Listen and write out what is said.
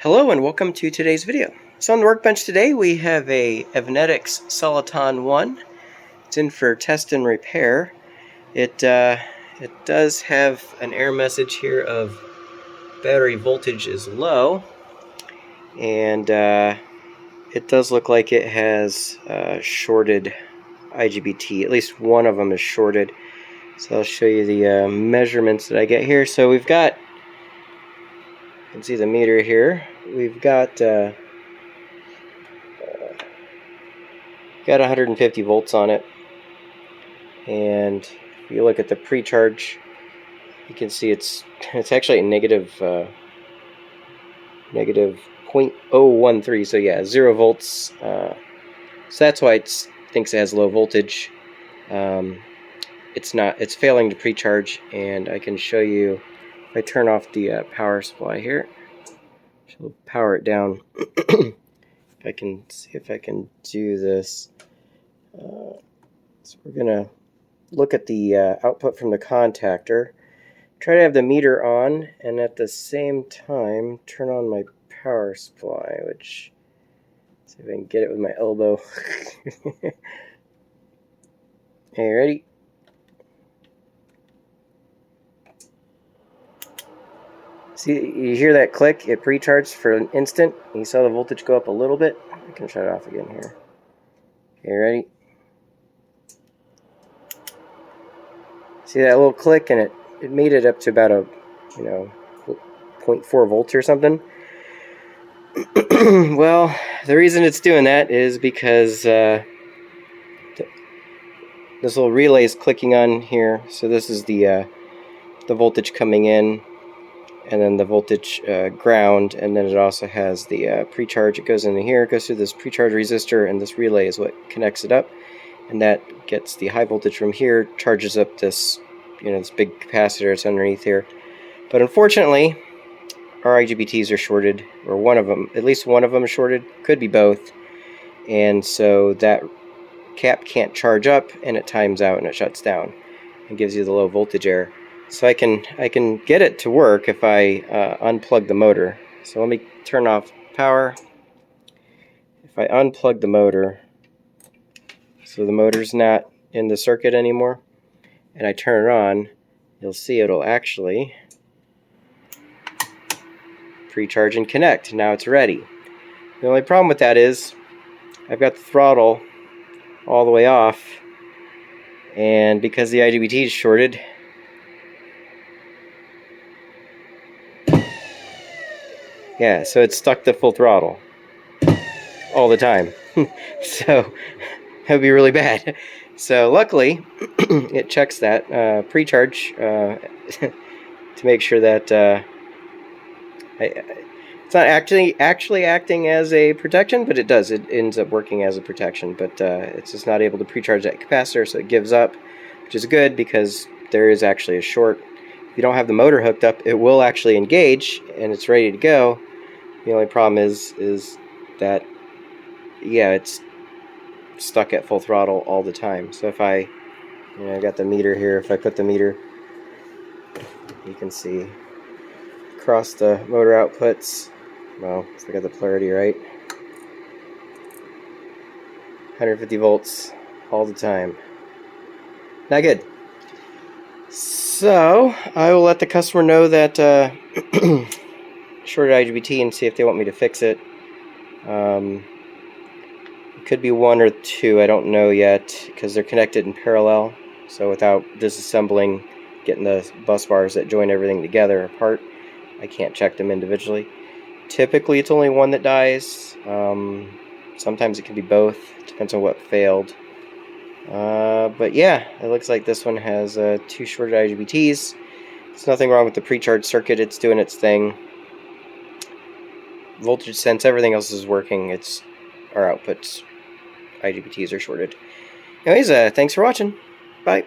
Hello and welcome to today's video. So on the workbench today we have a Evnetics Soliton 1. It's in for test and repair. It does have an error message here of battery voltage is low, and it does look like it has shorted IGBT. At least one of them is shorted. So I'll show you the measurements that I get here. So we've got, you can see the meter here. We've got 150 volts on it, and if you look at the pre-charge, you can see it's actually a negative 0.013. So yeah, 0 volts. So that's why it thinks it has low voltage. It's not. It's failing to pre-charge, and I can show you. If I turn off the power supply here, she'll power it down. I can see if I can do this. So we're gonna look at the output from the contactor. Try to have the meter on, and at the same time turn on my power supply. Which, see if I can get it with my elbow. Okay, ready? See, you hear that click? It pre-charged for an instant. You saw the voltage go up a little bit. I can shut it off again here. Okay, ready? See that little click, and it made it up to about a 0.4 volts or something. Well, the reason it's doing that is because this little relay is clicking on here. So this is the voltage coming in, and then the voltage ground, and then it also has the pre-charge. It goes into here, it goes through this pre-charge resistor, and this relay is what connects it up, and that gets the high voltage from here, charges up this this big capacitor that's underneath here. But unfortunately, our IGBTs are shorted, or one of them, at least one of them is shorted, could be both, and so that cap can't charge up, and it times out and it shuts down and gives you the low voltage error. So I can get it to work if I unplug the motor. So let me turn off power. If I unplug the motor, so the motor's not in the circuit anymore, and I turn it on, you'll see it'll actually pre-charge and connect. Now it's ready. The only problem with that is I've got the throttle all the way off, and because the IGBT is shorted, yeah, so it's stuck to full throttle all the time. So that would be really bad. So luckily, it checks that pre-charge to make sure that it's not actually acting as a protection, but it does. It ends up working as a protection, but it's just not able to pre-charge that capacitor, so it gives up, which is good because there is actually a short. If you don't have the motor hooked up, it will actually engage and it's ready to go. The only problem is that, yeah, it's stuck at full throttle all the time. So if I got the meter here. If I put the meter, you can see across the motor outputs. Well, if I got the polarity right, 150 volts all the time. Not good. So I will let the customer know that shorted IGBT and see if they want me to fix it. It could be one or two, I don't know yet, because they're connected in parallel. So without disassembling, getting the bus bars that join everything together apart, I can't check them individually. Typically it's only one that dies. Sometimes it can be both. Depends on what failed. But yeah, it looks like this one has 2 shorted IGBTs. There's nothing wrong with the pre-charge circuit. It's doing its thing. Voltage sense, everything else is working. It's our outputs. IGBTs are shorted. Anyways, thanks for watching. Bye.